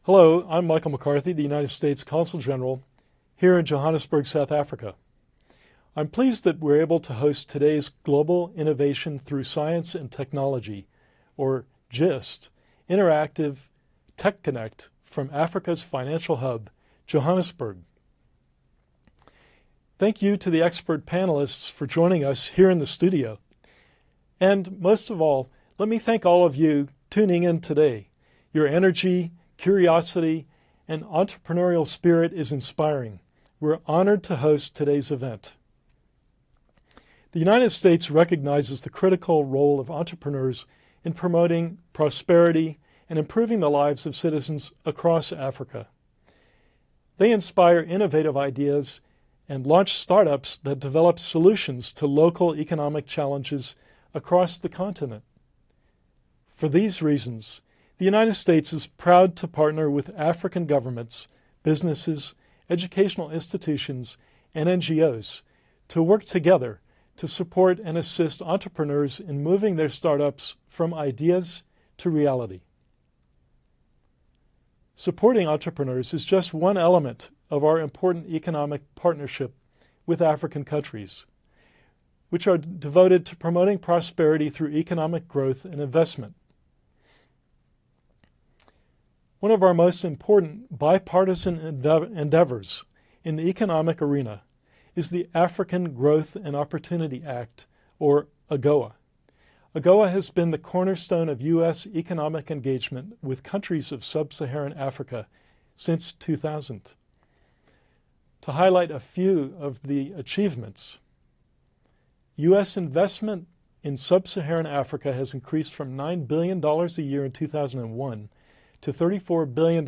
Hello, I'm Michael McCarthy, the United States Consul General, here in Johannesburg, South Africa. I'm pleased that we're able to host today's Global Innovation Through Science and Technology, or GIST, Interactive Tech Connect from Africa's financial hub, Johannesburg. Thank you to the expert panelists for joining us here in the studio. And most of all, let me thank all of you tuning in today. Your energy, curiosity, and entrepreneurial spirit is inspiring. We're honored to host today's event. The United States recognizes the critical role of entrepreneurs in promoting prosperity and improving the lives of citizens across Africa. They inspire innovative ideas and launch startups that develop solutions to local economic challenges across the continent. For these reasons, the United States is proud to partner with African governments, businesses, educational institutions, and NGOs to work together to support and assist entrepreneurs in moving their startups from ideas to reality. Supporting entrepreneurs is just one element of our important economic partnership with African countries, which are devoted to promoting prosperity through economic growth and investment. One of our most important bipartisan endeavors in the economic arena is the African Growth and Opportunity Act, or AGOA. AGOA has been the cornerstone of U.S. economic engagement with countries of sub-Saharan Africa since 2000. To highlight a few of the achievements, U.S. investment in sub-Saharan Africa has increased from $9 billion a year in 2001 to $34 billion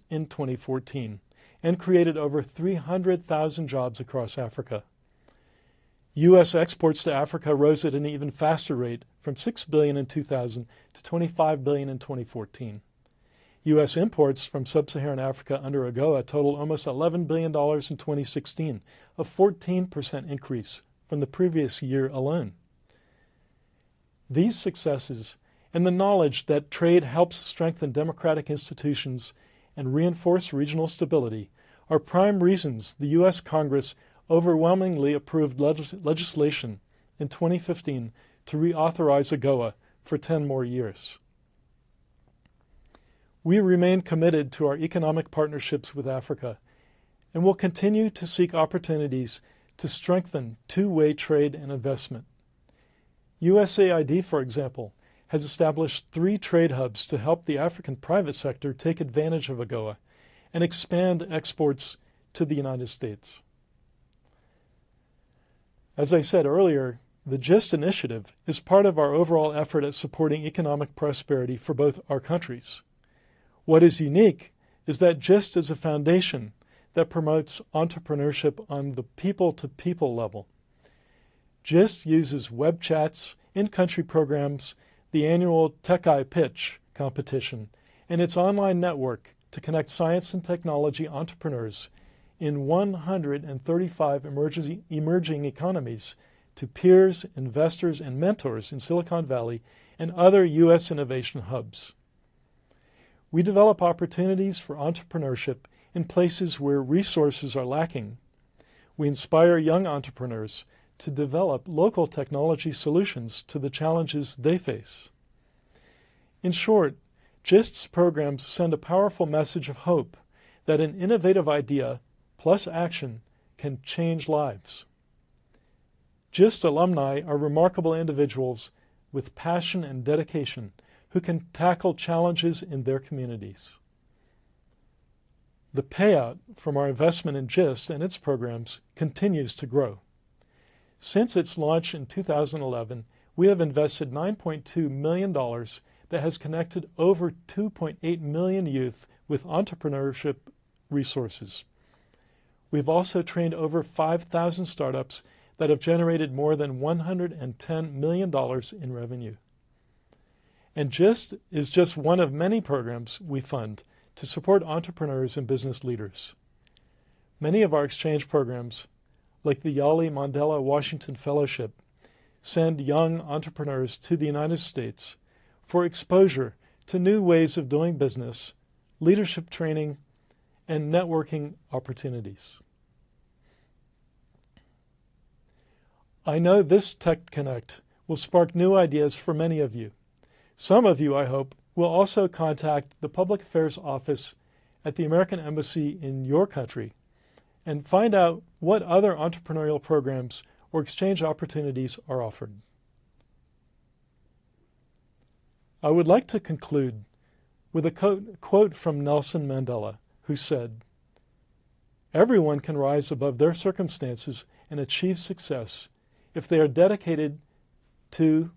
in 2014, and created over 300,000 jobs across Africa. U.S. exports to Africa rose at an even faster rate, from $6 billion in 2000 to $25 billion in 2014. U.S. imports from sub-Saharan Africa under AGOA totaled almost $11 billion in 2016, a 14% increase from the previous year alone. These successes and the knowledge that trade helps strengthen democratic institutions and reinforce regional stability are prime reasons the U.S. Congress overwhelmingly approved legislation in 2015 to reauthorize AGOA for 10 more years. We remain committed to our economic partnerships with Africa and will continue to seek opportunities to strengthen two-way trade and investment. USAID, for example, has established 3 trade hubs to help the African private sector take advantage of AGOA and expand exports to the United States. As I said earlier, the GIST initiative is part of our overall effort at supporting economic prosperity for both our countries. What is unique is that GIST is a foundation that promotes entrepreneurship on the people-to-people level. GIST uses web chats, in-country programs, the annual Tech Eye Pitch competition, and its online network to connect science and technology entrepreneurs in 135 emerging economies to peers, investors, and mentors in Silicon Valley and other U.S. innovation hubs. We develop opportunities for entrepreneurship in places where resources are lacking. We inspire young entrepreneurs to develop local technology solutions to the challenges they face. In short, GIST's programs send a powerful message of hope that an innovative idea plus action can change lives. GIST alumni are remarkable individuals with passion and dedication who can tackle challenges in their communities. The payout from our investment in GIST and its programs continues to grow. Since its launch in 2011, we have invested $9.2 million that has connected over 2.8 million youth with entrepreneurship resources. We've also trained over 5,000 startups that have generated more than $110 million in revenue. And GIST is just one of many programs we fund to support entrepreneurs and business leaders. Many of our exchange programs, like the Yali Mandela Washington Fellowship, send young entrepreneurs to the United States for exposure to new ways of doing business, leadership training, and networking opportunities. I know this Tech Connect will spark new ideas for many of you. Some of you, I hope, will also contact the Public Affairs Office at the American Embassy in your country and find out what other entrepreneurial programs or exchange opportunities are offered. I would like to conclude with a quote from Nelson Mandela, who said, "Everyone can rise above their circumstances and achieve success if they are dedicated to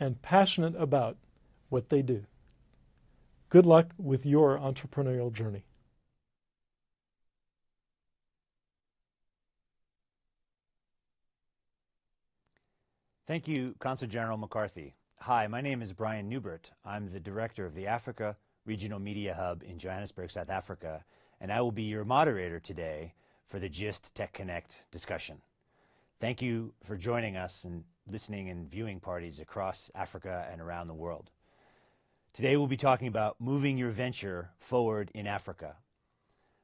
and passionate about what they do." Good luck with your entrepreneurial journey. Thank you, Consul General McCarthy. Hi, my name is Brian Newbert. I'm the director of the Africa Regional Media Hub in Johannesburg, South Africa, and I will be your moderator today for the GIST Tech Connect discussion. Thank you for joining us and listening and viewing parties across Africa and around the world. Today we'll be talking about moving your venture forward in Africa.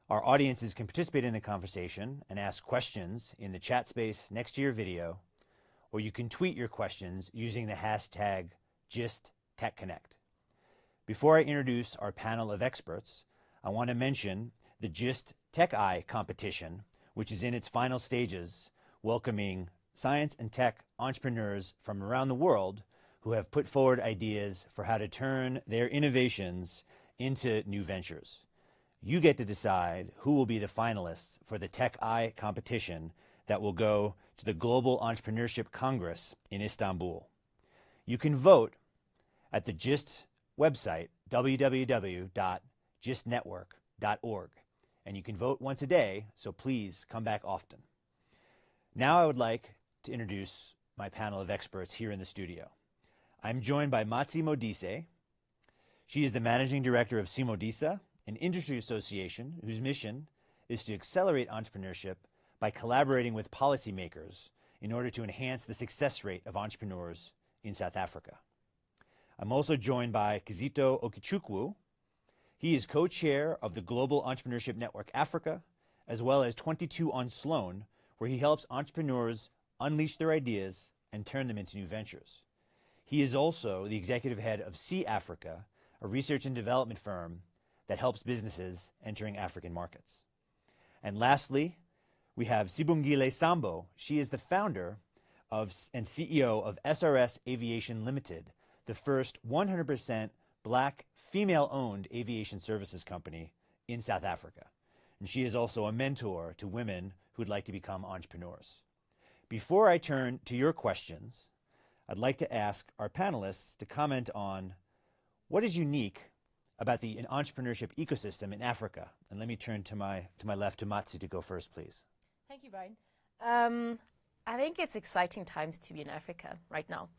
Our audiences can participate in the conversation and ask questions in the chat space next to your video, or you can tweet your questions using the hashtag GISTTechConnect. Before I introduce our panel of experts, I want to mention the GIST Tech Eye competition, which is in its final stages, welcoming science and tech entrepreneurs from around the world who have put forward ideas for how to turn their innovations into new ventures. You get to decide who will be the finalists for the Tech Eye competition that will go to the Global Entrepreneurship Congress in Istanbul. You can vote at the GIST website, www.gistnetwork.org, and you can vote once a day, so please come back often. Now I would like to introduce my panel of experts here in the studio. I'm joined by Matsi Modise. She is the Managing Director of Simodisa, an industry association whose mission is to accelerate entrepreneurship by collaborating with policymakers in order to enhance the success rate of entrepreneurs in South Africa. I'm also joined by Kizito Okichukwu. He is co-chair of the Global Entrepreneurship Network Africa, as well as 22 on Sloan, where he helps entrepreneurs unleash their ideas and turn them into new ventures. He is also the executive head of Sea Africa, a research and development firm that helps businesses entering African markets. And lastly, we have Sibongile Sambo. She is the founder and CEO of SRS Aviation Limited, the first 100% Black, female-owned aviation services company in South Africa. And she is also a mentor to women who'd like to become entrepreneurs. Before I turn to your questions, I'd like to ask our panelists to comment on what is unique about the entrepreneurship ecosystem in Africa. And let me turn to my left to Matsi to go first, please. Thank you, Brian. I think it's exciting times to be in Africa right now.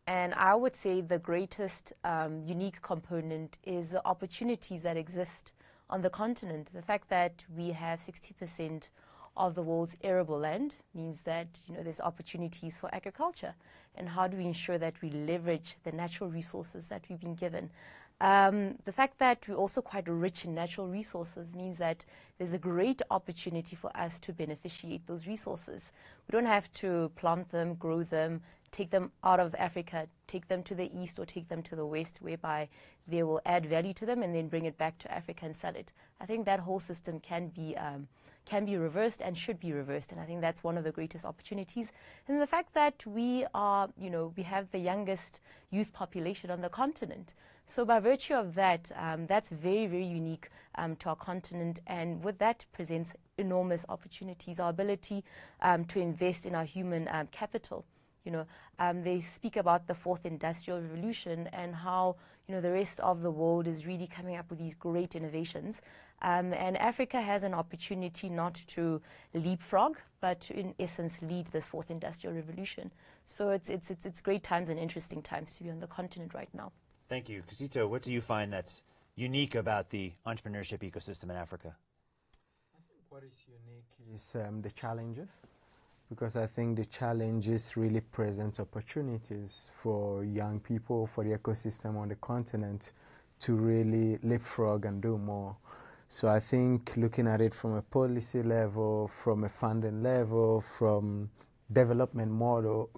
And I would say the greatest unique component is the opportunities that exist on the continent. The fact that we have 60% of the world's arable land means that there's opportunities for agriculture. And how do we ensure that we leverage the natural resources that we've been given? The fact that we're also quite rich in natural resources means that there's a great opportunity for us to beneficiate those resources. We don't have to plant them, grow them, take them out of Africa, take them to the east or take them to the west, whereby they will add value to them and then bring it back to Africa and sell it. I think that whole system can be reversed and should be reversed, and I think that's one of the greatest opportunities. And the fact that we are, we have the youngest youth population on the continent. So by virtue of that, that's very, very unique to our continent, and with that presents enormous opportunities. Our ability to invest in our human capital. They speak about the fourth industrial revolution and how the rest of the world is really coming up with these great innovations. And Africa has an opportunity not to leapfrog, but to, in essence, lead this fourth industrial revolution. So it's great times and interesting times to be on the continent right now. Thank you. Kizito, what do you find that's unique about the entrepreneurship ecosystem in Africa? I think what is unique is the challenges, because I think the challenges really present opportunities for young people, for the ecosystem on the continent to really leapfrog and do more. So I think looking at it from a policy level, from a funding level, from development model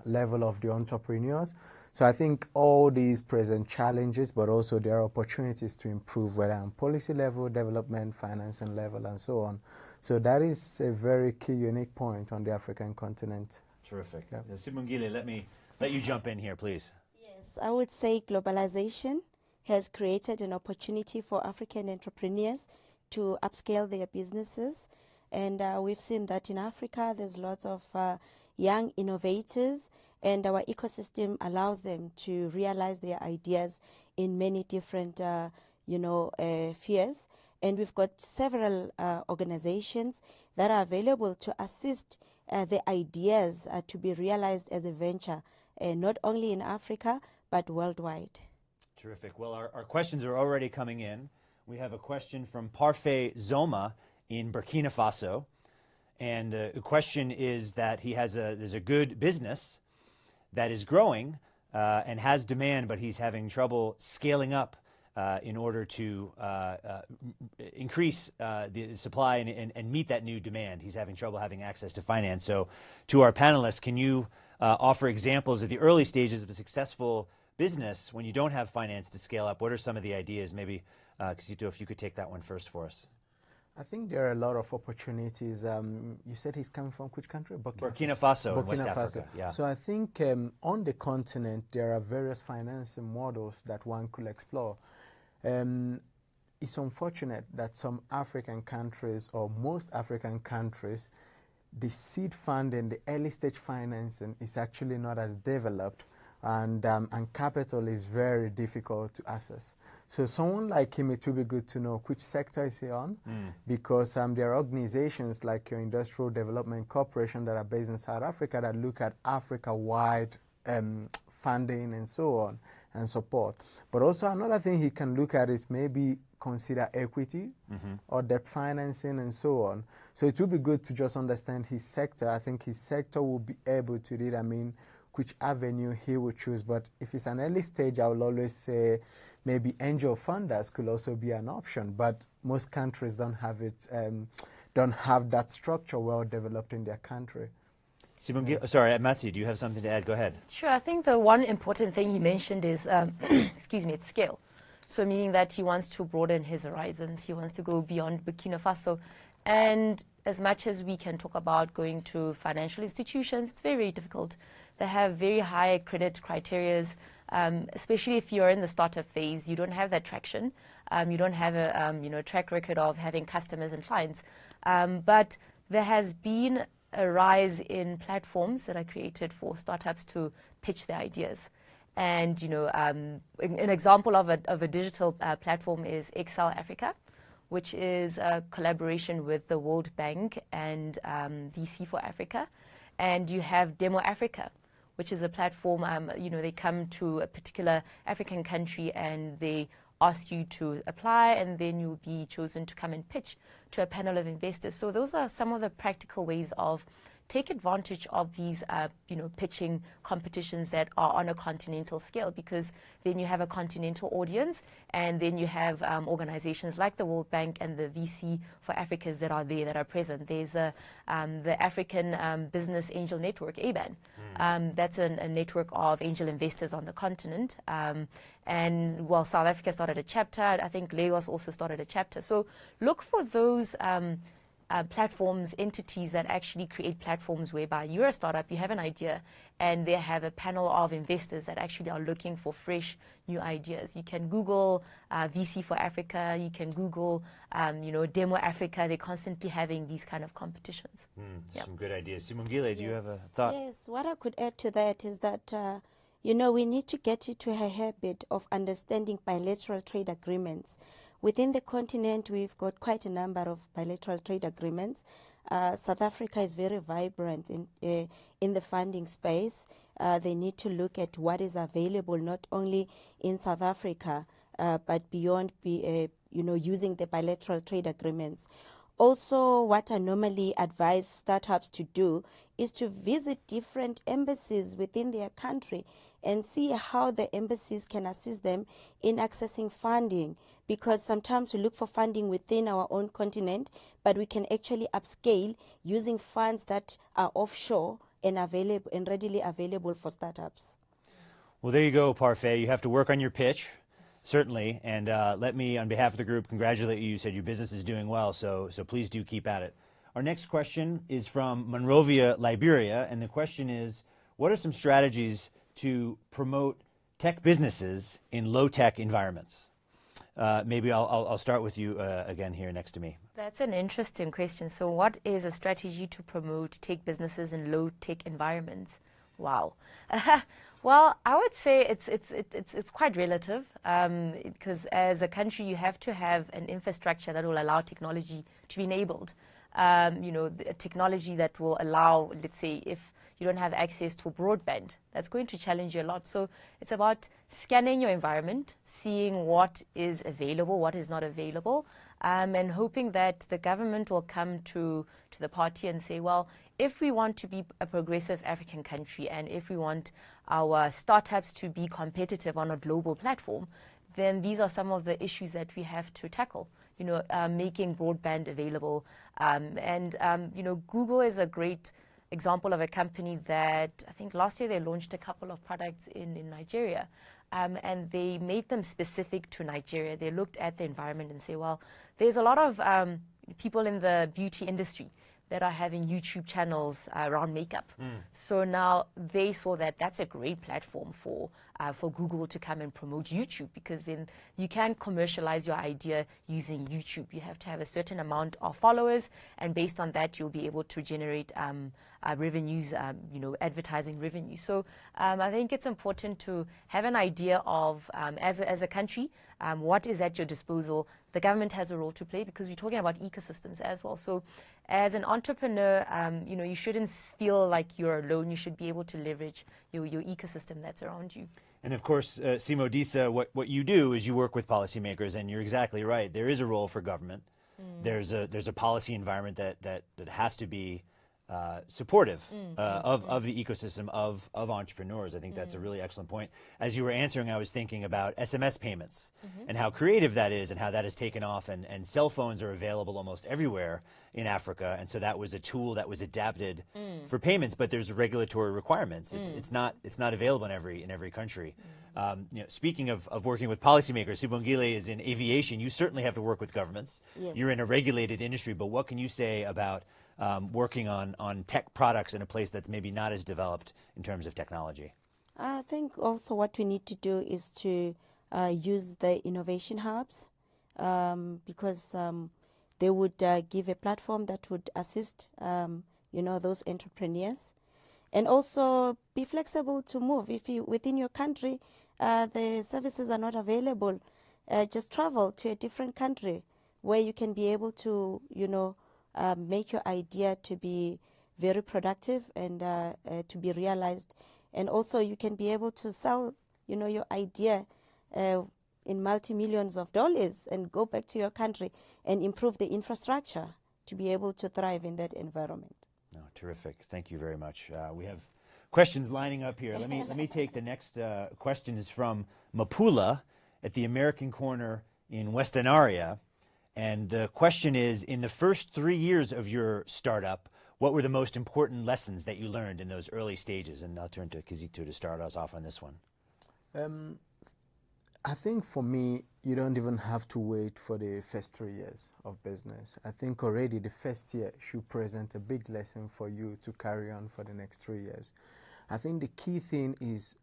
level of the entrepreneurs. So I think all these present challenges, but also there are opportunities to improve, whether on policy level, development, financing level, and so on. So that is a very key, unique point on the African continent. Terrific. Yeah. Sibongile, let you jump in here, please. Yes, I would say globalization has created an opportunity for African entrepreneurs to upscale their businesses. And we've seen that in Africa, there's lots of young innovators, and our ecosystem allows them to realize their ideas in many different, spheres. And we've got several organizations that are available to assist the ideas to be realized as a venture, not only in Africa, but worldwide. Terrific. Well, our questions are already coming in. We have a question from Parfait Zoma in Burkina Faso. And the question is that there's a good business that is growing and has demand, but he's having trouble scaling up in order to increase the supply and meet that new demand. He's having trouble having access to finance. So to our panelists, can you offer examples of the early stages of a successful business when you don't have finance to scale up? What are some of the ideas? Maybe, Kisito, if you could take that one first for us. I think there are a lot of opportunities. You said he's coming from which country? Burkina Faso in West Africa. Yeah. So I think on the continent there are various financing models that one could explore. It's unfortunate that some African countries, or most African countries, the seed funding, the early stage financing is actually not as developed, and capital is very difficult to access. So someone like him, it would be good to know which sector is he on, because there are organizations like your Industrial Development Corporation that are based in South Africa that look at Africa-wide funding and so on and support. But also another thing he can look at is maybe consider equity or debt financing and so on. So it would be good to just understand his sector. I think his sector will be able to determine which avenue he would choose. But if it's an early stage, I will always say maybe angel funders could also be an option. But most countries don't have it, don't have that structure well developed in their country. Sorry, Matsi, do you have something to add? Go ahead. Sure. I think the one important thing he mentioned is, excuse me, it's scale. So meaning that he wants to broaden his horizons. He wants to go beyond Burkina Faso. And as much as we can talk about going to financial institutions, it's very, very difficult. They have very high credit criteria, especially if you're in the startup phase. You don't have that traction. You don't have a track record of having customers and clients. But there has been a rise in platforms that are created for startups to pitch their ideas. And an example of a digital platform is Excel Africa, which is a collaboration with the World Bank and VC for Africa. And you have Demo Africa, which is a platform, they come to a particular African country and they ask you to apply, and then you'll be chosen to come and pitch to a panel of investors. So those are some of the practical ways of take advantage of these, pitching competitions that are on a continental scale, because then you have a continental audience, and then you have organizations like the World Bank and the VC for Africas that are there, that are present. There's the African Business Angel Network, ABAN. That's a network of angel investors on the continent. And while South Africa started a chapter, I think Lagos also started a chapter. So look for those platforms, entities that actually create platforms whereby you're a startup, you have an idea, and they have a panel of investors that actually are looking for fresh new ideas. You can Google VC for Africa, you can Google Demo Africa. They're constantly having these kind of competitions. Some good ideas. Sibongile, do you have a thought? Yes, what I could add to that is that we need to get into a habit of understanding bilateral trade agreements. Within the continent, we've got quite a number of bilateral trade agreements. South Africa is very vibrant in the funding space. They need to look at what is available not only in South Africa, but beyond, using the bilateral trade agreements. Also, what I normally advise startups to do is to visit different embassies within their country and see how the embassies can assist them in accessing funding, because sometimes we look for funding within our own continent, but we can actually upscale using funds that are offshore and available and readily available for startups. Well, there you go, Parfait. You have to work on your pitch, certainly. And let me, on behalf of the group, congratulate you. You said your business is doing well, so please do keep at it. Our next question is from Monrovia, Liberia. And the question is, what are some strategies to promote tech businesses in low-tech environments? Maybe I'll start with you again here next to me. That's an interesting question. So what is a strategy to promote tech businesses in low-tech environments? Wow. Well, I would say it's quite relative, because as a country you have to have an infrastructure that will allow technology to be enabled. You know, the technology that will allow, let's say, if you don't have access to broadband, that's going to challenge you a lot. So it's about scanning your environment, seeing what is available, what is not available, and hoping that the government will come to the party and say, well, if we want to be a progressive African country and if we want our startups to be competitive on a global platform, then these are some of the issues that we have to tackle. You know, making broadband available. You know, Google is a great example of a company that I think last year they launched a couple of products in Nigeria. And they made them specific to Nigeria. They looked at the environment and say, well, there's a lot of people in the beauty industry that are having YouTube channels around makeup. So now they saw that that's a great platform for Google to come and promote YouTube, because then you can commercialize your idea using YouTube. You have to have a certain amount of followers, and based on that, you'll be able to generate revenues, you know, advertising revenue. So I think it's important to have an idea of, as a country, what is at your disposal. The government has a role to play, because we're talking about ecosystems as well. So as an entrepreneur, you know, you shouldn't feel like you're alone. You should be able to leverage your ecosystem that's around you. And of course, Simo Disa, what you do is you work with policymakers, and you're exactly right. There is a role for government. There's a policy environment that has to be supportive of the ecosystem of entrepreneurs. I think that's a really excellent point. As you were answering, I was thinking about SMS payments and how creative that is and how that has taken off, and cell phones are available almost everywhere in Africa, and so that was a tool that was adapted for payments, but there's regulatory requirements. It's not available in every country. You know, speaking of working with policymakers, Sibongile is in aviation. You certainly have to work with governments. Yes. You're in a regulated industry, but what can you say about working on tech products in a place that's maybe not as developed in terms of technology? I think also what we need to do is to use the innovation hubs, because they would give a platform that would assist, you know, those entrepreneurs, and also be flexible to move. If you within your country the services are not available, just travel to a different country where you can be able to, you know, make your idea to be very productive and to be realized, and also you can be able to sell, you know, your idea in multi-millions of dollars and go back to your country and improve the infrastructure to be able to thrive in that environment. Oh, terrific. Thank you very much. We have questions lining up here. Let me take the next question. Is from Mapula at the American Corner in Western Area. And the question is, in the first 3 years of your startup, what were the most important lessons that you learned in those early stages? And I'll turn to Kizito to start us off on this one. I think for me, you don't even have to wait for the first 3 years of business. I think already the first year should present a big lesson for you to carry on for the next 3 years. I think the key thing is,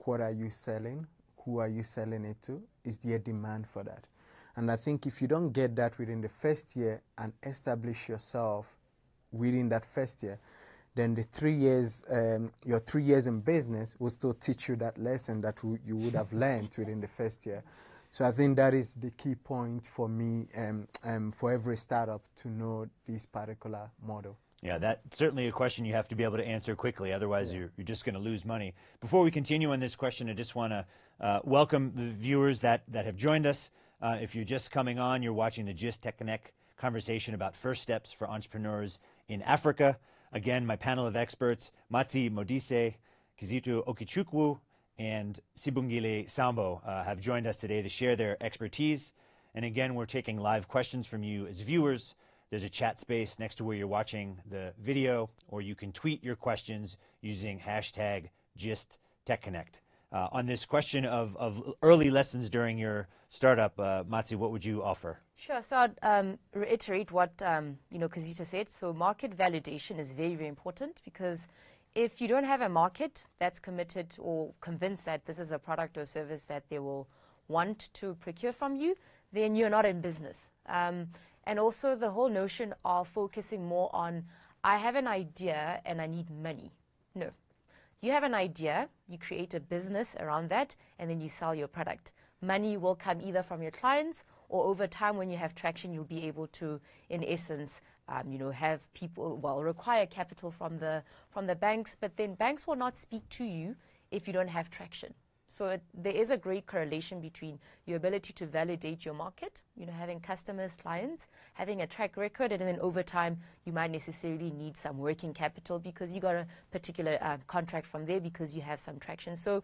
what are you selling? Who are you selling it to? Is there demand for that? And I think if you don't get that within the first year and establish yourself within that first year, then the 3 years, your 3 years in business will still teach you that lesson that you would have learned within the first year. So I think that is the key point for me, for every startup to know this particular model. Yeah, that's certainly a question you have to be able to answer quickly. Otherwise, you're just going to lose money. Before we continue on this question, I just want to welcome the viewers that have joined us. If you're just coming on, you're watching the GIST Tech Connect conversation about first steps for entrepreneurs in Africa. Again, my panel of experts, Matsi Modise, Kizito Okichukwu, and Sibongile Sambo have joined us today to share their expertise. And again, we're taking live questions from you as viewers. There's a chat space next to where you're watching the video, or you can tweet your questions using hashtag GistTechConnect. On this question of early lessons during your startup, Matsi, what would you offer? Sure. So I'd reiterate what Kizito said. So market validation is very, very important, because if you don't have a market that's committed or convinced that this is a product or service that they will want to procure from you, then you're not in business. And also the whole notion of focusing more on, I have an idea and I need money. No. You have an idea, you create a business around that, and then you sell your product. Money will come either from your clients, or over time when you have traction, you'll be able to, in essence, have people, require capital from the banks, but then banks will not speak to you if you don't have traction. So there is a great correlation between your ability to validate your market, having customers, clients, having a track record, and then over time you might necessarily need some working capital because you got a particular contract from there because you have some traction. So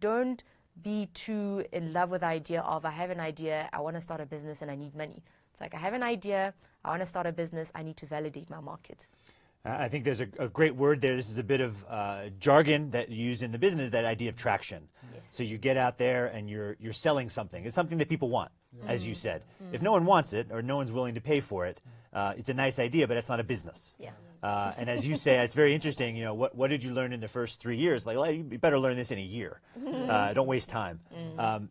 don't be too in love with the idea of, I have an idea, I want to start a business and I need money. It's like, I have an idea, I want to start a business, I need to validate my market. I think there's a great word there. This is a bit of jargon that you use in the business, that idea of traction. Yes. So you get out there and you're selling something. It's something that people want, as you said. If no one wants it or no one's willing to pay for it, it's a nice idea, but it's not a business. Yeah. And as you say, it's very interesting. What did you learn in the first 3 years? Like, well, you better learn this in a year. Don't waste time.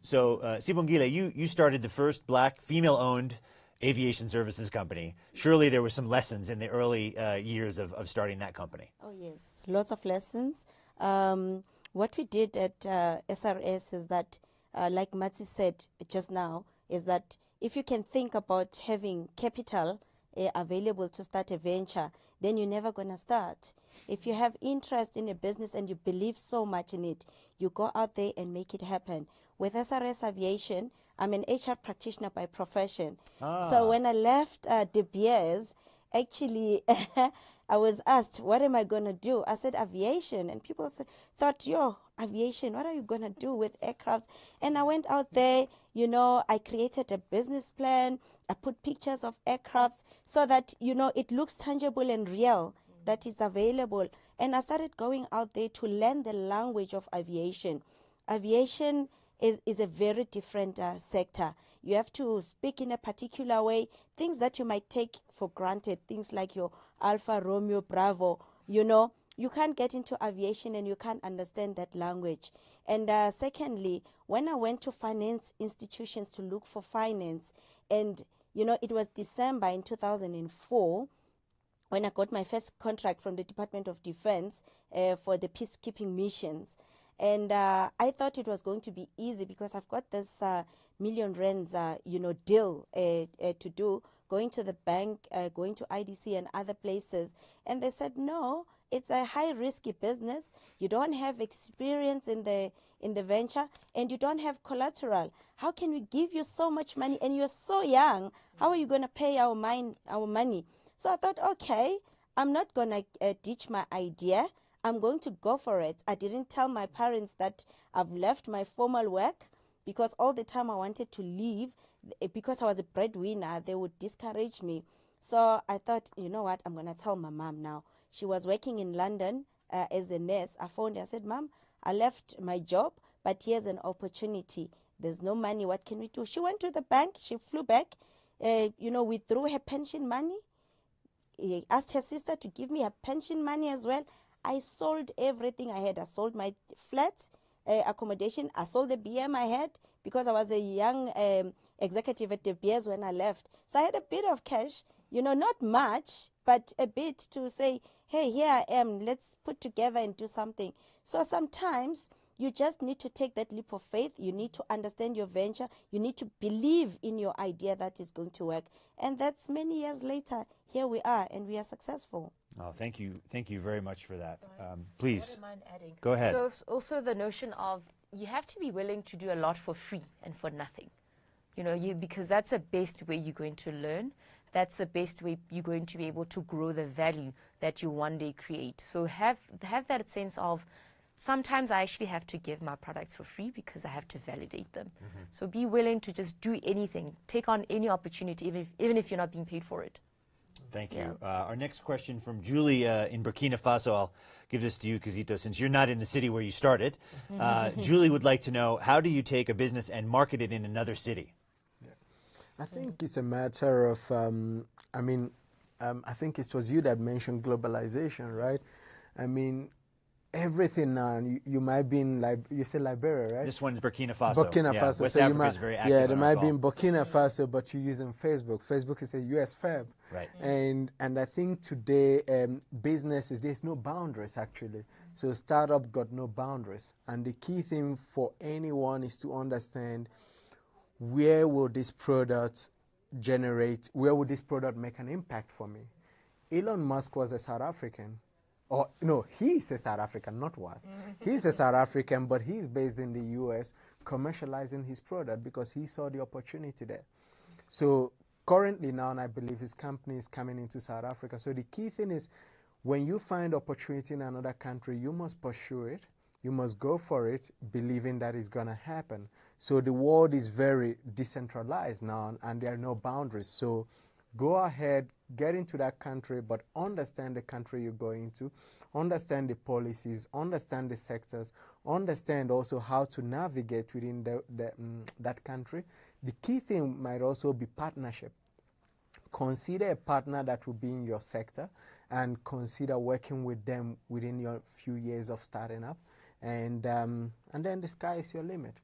So Sibongile, you started the first black, female-owned aviation services company. Surely there were some lessons in the early years of starting that company. Oh, yes, lots of lessons. What we did at SRS is that, like Matsi said just now, is that if you can think about having capital available to start a venture, then you're never going to start. If you have interest in a business and you believe so much in it, you go out there and make it happen. With SRS Aviation, I'm an HR practitioner by profession. So when I left De Beers, actually, I was asked, what am I going to do? I said, aviation. And people thought, aviation, what are you going to do with aircrafts? And I went out there, I created a business plan. I put pictures of aircrafts so that, it looks tangible and real, that is available. And I started going out there to learn the language of aviation. Aviation is a very different sector. You have to speak in a particular way, things that you might take for granted, things like your Alpha, Romeo, Bravo, you can't get into aviation and you can't understand that language. And secondly, when I went to finance institutions to look for finance, and it was December in 2004, when I got my first contract from the Department of Defense for the peacekeeping missions. And I thought it was going to be easy because I've got this million rands, deal to do, going to the bank, going to IDC and other places. And they said, no, it's a high risky business. You don't have experience in the venture and you don't have collateral. How can we give you so much money and you're so young? How are you going to pay our money? So I thought, okay, I'm not going to ditch my idea. I'm going to go for it. I didn't tell my parents that I've left my formal work because all the time I wanted to leave because I was a breadwinner. They would discourage me. So I thought, you know what, I'm going to tell my mom now. She was working in London as a nurse. I phoned her. I said, Mom, I left my job, but here's an opportunity. There's no money. What can we do? She went to the bank. She flew back, withdrew her pension money. He asked her sister to give me her pension money as well. I sold everything I had. I sold my flat accommodation. I sold the BM I had because I was a young executive at De Beers when I left. So I had a bit of cash, not much, but a bit to say, hey, here I am. Let's put together and do something. So sometimes you just need to take that leap of faith. You need to understand your venture. You need to believe in your idea that is going to work. And that's many years later. Here we are, and we are successful. Oh, thank you. Thank you very much for that. Please. I wouldn't mind adding. Go ahead. So also the notion of you have to be willing to do a lot for free and for nothing. Because that's the best way you're going to learn. that's the best way you're going to be able to grow the value that you one day create. So have that sense of, sometimes I actually have to give my products for free because I have to validate them. So be willing to just do anything, take on any opportunity, even if you're not being paid for it. Thank you. Our next question from Julie in Burkina Faso. I'll give this to you, Kizito, since you're not in the city where you started. Julie would like to know, how do you take a business and market it in another city? I think it's a matter of, I think it was you that mentioned globalization, right? I mean, everything now, you might be in, you say Liberia, right? This one's Burkina Faso. Burkina Faso. West so Africa you might, is very active. yeah, they might be in Burkina Faso, but you're using Facebook. Facebook is a US firm. Right. And I think today, businesses, there's no boundaries actually. So startup got no boundaries. And the key thing for anyone is to understand, where will this product generate, where will this product make an impact for me? Elon Musk was a South African. Or, no, he's a South African, not was. He's a South African, but he's based in the US, commercializing his product because he saw the opportunity there. So currently now, and I believe his company is coming into South Africa. So the key thing is, when you find opportunity in another country, you must pursue it. You must go for it, believing that it's going to happen. So the world is very decentralized now, and there are no boundaries. So go ahead, get into that country, but understand the country you're going to, understand the policies, understand the sectors, understand also how to navigate within that country. The key thing might also be partnership. Consider a partner that will be in your sector, and consider working with them within your few years of starting up. And then the sky is your limit.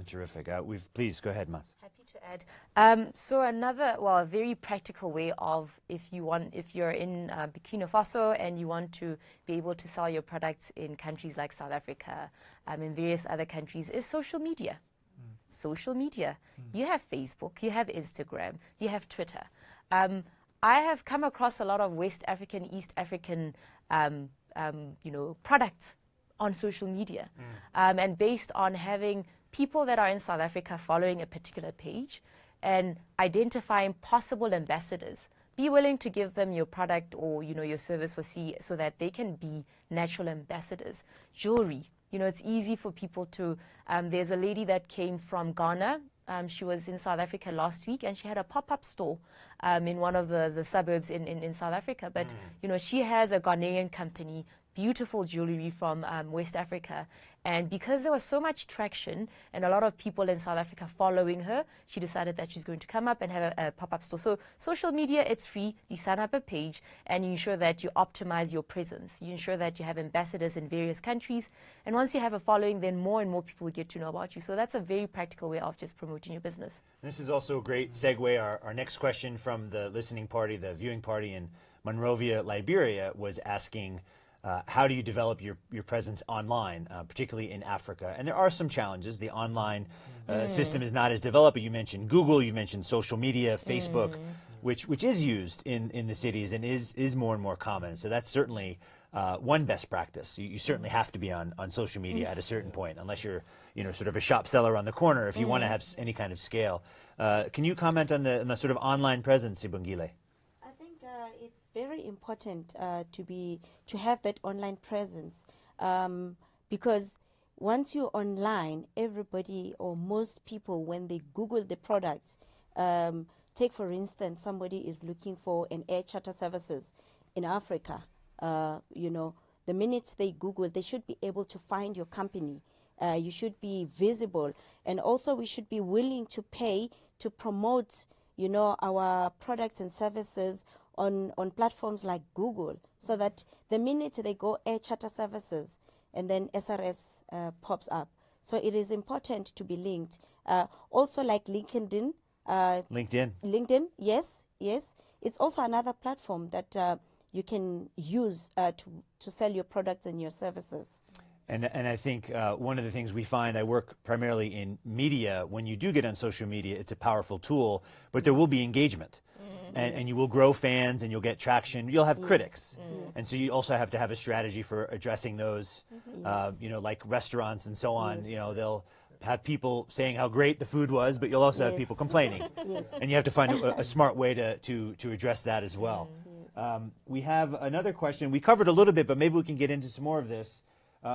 Terrific. Please go ahead, Mats. Happy to add. So another, a very practical way of, if you're in Burkina Faso and you want to be able to sell your products in countries like South Africa, in various other countries, is social media. Social media. You have Facebook, you have Instagram, you have Twitter. I have come across a lot of West African, East African, products on social media, and based on having people that are in South Africa following a particular page and identifying possible ambassadors. Be willing to give them your product or your service so that they can be natural ambassadors. Jewelry, it's easy for people to. There's a lady that came from Ghana. She was in South Africa last week, and she had a pop-up store in one of the suburbs in South Africa. But she has a Ghanaian company. Beautiful jewelry from West Africa, and because there was so much traction and a lot of people in South Africa following her, she decided that she's going to come up and have a pop-up store. So social media, it's free. You sign up a page and you ensure that you optimize your presence. You ensure that you have ambassadors in various countries, and once you have a following, then more and more people will get to know about you. So that's a very practical way of just promoting your business. This is also a great segue. Our next question from the listening party, the viewing party in Monrovia, Liberia, was asking, how do you develop your presence online, particularly in Africa? And there are some challenges. The online system is not as developed, but you mentioned Google, you mentioned social media, Facebook, which is used in the cities and is more and more common. So that's certainly one best practice. You certainly have to be on social media at a certain point, unless you're sort of a shop seller on the corner, if you want to have any kind of scale. Can you comment on the sort of online presence, Sibongile? It's very important to have that online presence, because once you're online, everybody or most people, when they Google the product, take for instance, somebody is looking for an air charter services in Africa. The minute they Google, they should be able to find your company. You should be visible, and also we should be willing to pay to promote, our products and services on platforms like Google, so that the minute they go air charter services, and then SRS pops up. So it is important to be linked. Also like LinkedIn. LinkedIn, yes. It's also another platform that you can use to sell your products and your services. And I think one of the things we find, I work primarily in media, when you do get on social media, it's a powerful tool, but there will be engagement. And you will grow fans and you'll get traction. You'll have critics. And so you also have to have a strategy for addressing those, like restaurants and so on. have people saying how great the food was, but you'll also have people complaining. Yes. And you have to find a smart way to address that as well. We have another question. We covered a little bit, but maybe we can get into some more of this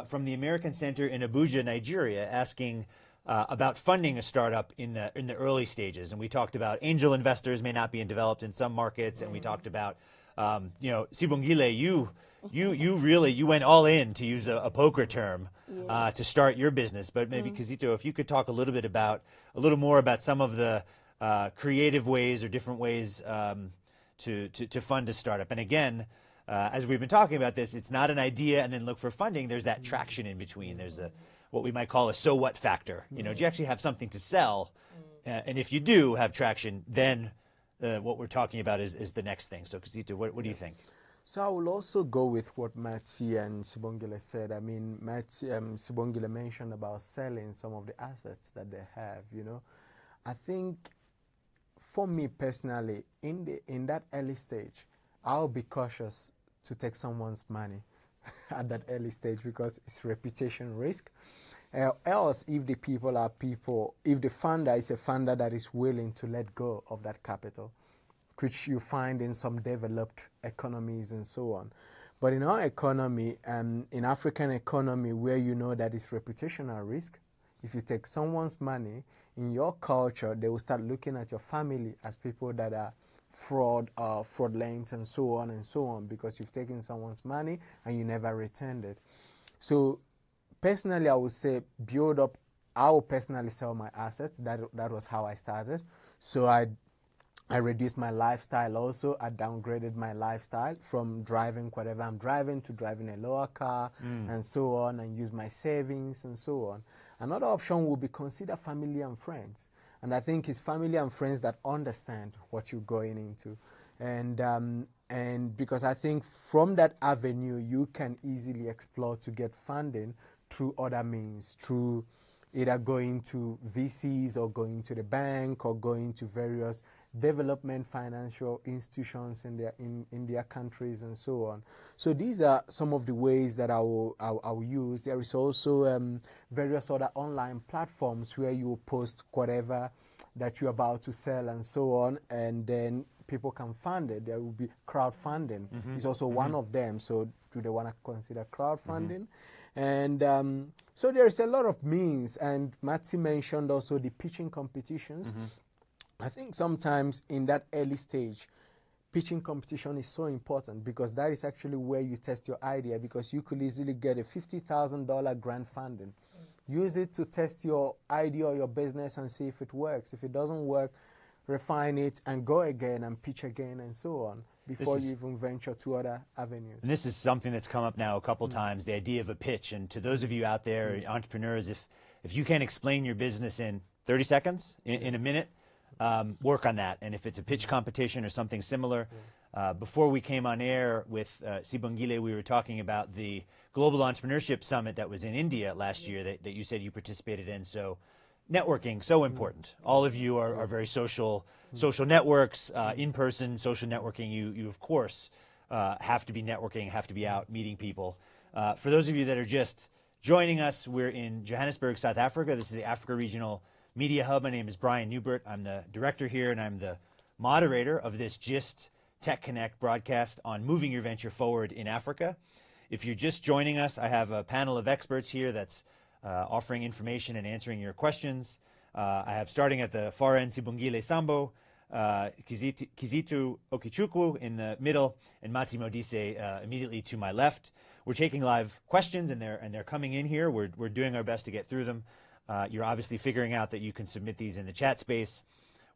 from the American Center in Abuja, Nigeria, asking about funding a startup in the early stages. And we talked about angel investors may not be developed in some markets, and we talked about you know, Sibongile, you went all in, to use a poker term, to start your business. But maybe Kizito, if you could talk a little more about some of the creative ways or different ways to fund a startup. And again, as we've been talking about this, it's not an idea and then look for funding. There's that traction in between. There's what we might call a so what factor. You know, do you actually have something to sell? And if you do have traction, then what we're talking about is the next thing. So Kizito, what do you think? So I will also go with what Matsi and Sibongile said. I mean, Sibongile mentioned about selling some of the assets that they have, you know. I think for me personally, in that early stage, I'll be cautious to take someone's money at that early stage because it's reputation risk. Else, if the people are people, if the funder is a funder that is willing to let go of that capital, which you find in some developed economies and so on. But in our economy, in African economy, where you know that it's reputational risk, if you take someone's money, in your culture, they will start looking at your family as people that are fraudulent and so on, because you've taken someone's money and you never returned it. So personally, I would say build up. I will personally sell my assets. That was how I started. So I reduced my lifestyle also. I downgraded my lifestyle from driving whatever I'm driving to driving a lower car and so on, and use my savings and so on. Another option would be consider family and friends. And I think it's family and friends that understand what you're going into. And because I think from that avenue, you can easily explore to get funding through other means, through either going to VCs or going to the bank or going to various development financial institutions in their countries and so on. So these are some of the ways that I will use. There is also various other online platforms where you post whatever that you're about to sell and so on, and then people can fund it. There will be crowdfunding. It's also one of them. So do they want to consider crowdfunding? And so there's a lot of means, and Matsi mentioned also the pitching competitions. I think sometimes in that early stage, pitching competition is so important because that is actually where you test your idea, because you could easily get a $50,000 grant funding. Use it to test your idea or your business and see if it works. If it doesn't work, refine it and go again and pitch again and so on before you even venture to other avenues. And this is something that's come up now a couple times, the idea of a pitch. And to those of you out there, entrepreneurs, if you can't explain your business in 30 seconds, in a minute, work on that. And if it's a pitch competition or something similar, before we came on air with Sibongile, we were talking about the Global Entrepreneurship Summit that was in India last year that you said you participated in. So networking, so important. All of you are very social networks, in-person social networking. You of course, have to be networking, have to be out meeting people. For those of you that are just joining us, we're in Johannesburg, South Africa. This is the Africa Regional Media Hub. My name is Brian Newbert. I'm the director here, and I'm the moderator of this GIST Tech Connect broadcast on moving your venture forward in Africa. If you're just joining us, I have a panel of experts here that's offering information and answering your questions. I have, starting at the far end, Sibongile Sambo, Kizito Okichukwu in the middle, and Matsi Modise immediately to my left. We're taking live questions, and they're coming in here. We're doing our best to get through them. You're obviously figuring out that you can submit these in the chat space,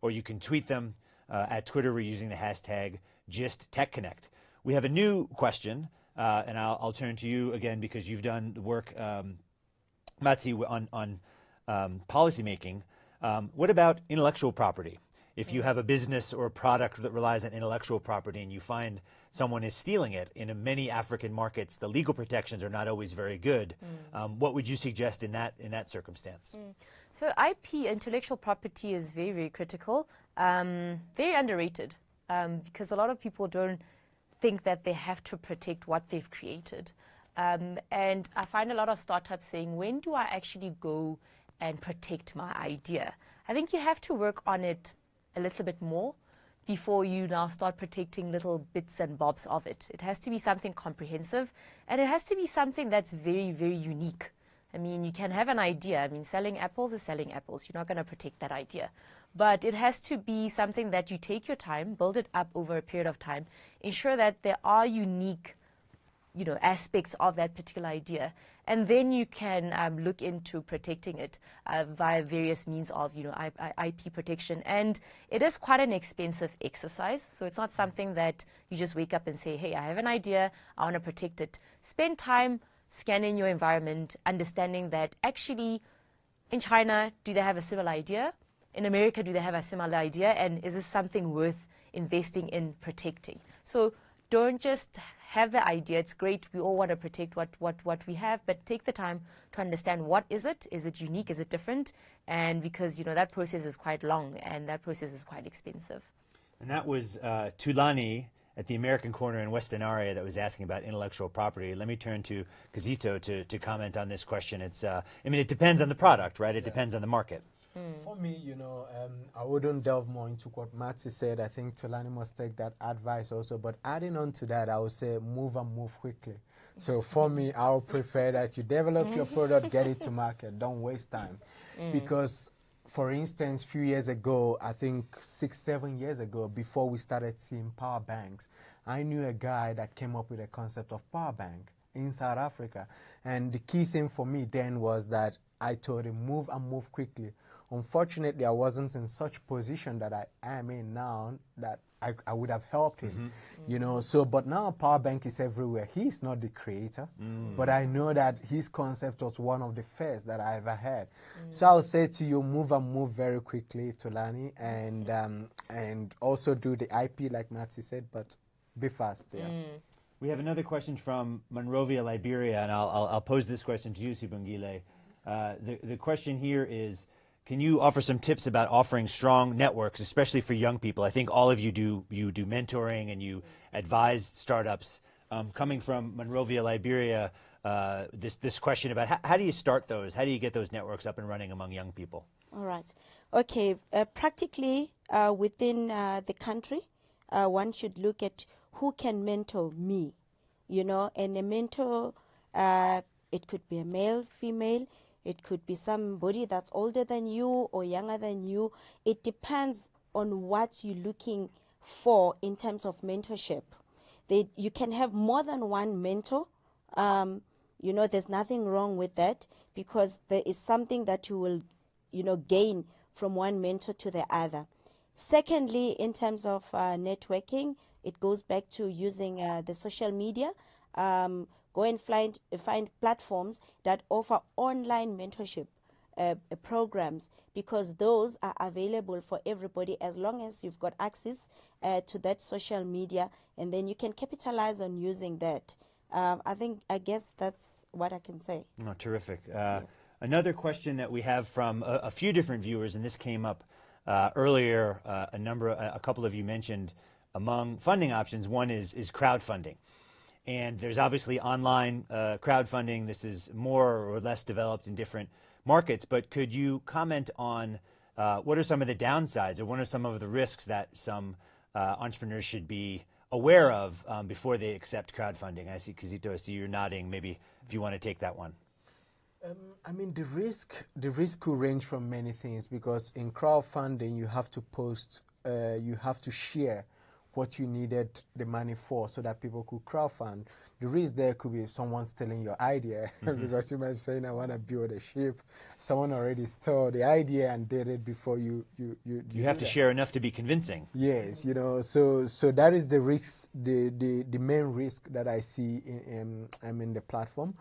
or you can tweet them. At Twitter, we're using the hashtag GISTTechConnect. We have a new question, and I'll turn to you again because you've done the work, Matsi, on policy making. What about intellectual property? If you have a business or a product that relies on intellectual property and you find someone is stealing it, in many African markets, the legal protections are not always very good. What would you suggest in that circumstance? So IP, intellectual property, is very, very critical, very underrated, because a lot of people don't think that they have to protect what they've created. And I find a lot of startups saying, when do I actually go and protect my idea. I think you have to work on it a little bit more before you now start protecting little bits and bobs of it. It has to be something comprehensive, and it has to be something that's very, very unique. I mean, you can have an idea. I mean, selling apples is selling apples. You're not going to protect that idea. But it has to be something that you take your time, build it up over a period of time, ensure that there are unique, aspects of that particular idea. And then you can look into protecting it via various means of, IP protection. And it is quite an expensive exercise. So it's not something that you just wake up and say, hey, I have an idea, I want to protect it. Spend time scanning your environment, understanding that actually in China, do they have a similar idea? In America, do they have a similar idea? And is this something worth investing in protecting? So don't just have the idea. It's great. We all want to protect what we have, but take the time to understand what is it? Is it unique? Is it different? And because, that process is quite long and that process is quite expensive. And that was Tulani at the American Corner in Western Area that was asking about intellectual property. Let me turn to Kizito to comment on this question. It's, it depends on the product, right? It depends on the market. For me, I wouldn't delve more into what Matsi said. I think Tulani must take that advice also. But adding on to that, I would say move and move quickly. So for me, I would prefer that you develop your product, get it to market. Don't waste time. Because, for instance, a few years ago, I think 6-7 years ago, before we started seeing power banks, I knew a guy that came up with a concept of power bank in South Africa. And the key thing for me then was that I told him, move and move quickly. Unfortunately, I wasn't in such position that I am in now that I would have helped him, but now power bank is everywhere. He's not the creator, but I know that his concept was one of the first that I ever had. So I'll say to you, move and move very quickly, Tulani, and also do the IP like Matsi said, but be fast, We have another question from Monrovia, Liberia, and I'll pose this question to you, Sibongile. The question here is, can you offer some tips about offering strong networks, especially for young people? I think all of you do mentoring and you advise startups. Coming from Monrovia, Liberia, this question about how do you start those? How do you get those networks up and running among young people? All right. Okay. Practically within the country, one should look at who can mentor me, and a mentor, it could be a male, female. It could be somebody that's older than you or younger than you. It depends on what you're looking for in terms of mentorship. You can have more than one mentor. There's nothing wrong with that because there is something that you will, gain from one mentor to the other. Secondly, in terms of networking, it goes back to using the social media. Go and find platforms that offer online mentorship programs because those are available for everybody as long as you've got access to that social media, and then you can capitalize on using that. I guess that's what I can say. Oh, terrific. Yes. Another question that we have from a few different viewers, and this came up earlier, a couple of you mentioned among funding options, one is crowdfunding. And there's obviously online crowdfunding. This is more or less developed in different markets. But could you comment on what are some of the downsides or what are some of the risks that some entrepreneurs should be aware of before they accept crowdfunding? I see, Kizito, I see you're nodding. Maybe if you want to take that one. The risk could range from many things because in crowdfunding, you have to post, you have to share what you needed the money for so that people could crowdfund. The risk there could be someone stealing your idea because you might be saying, I want to build a ship. Someone already stole the idea and did it before you have to share enough to be convincing. Yes, so that is the risk, the main risk that I see in the platform.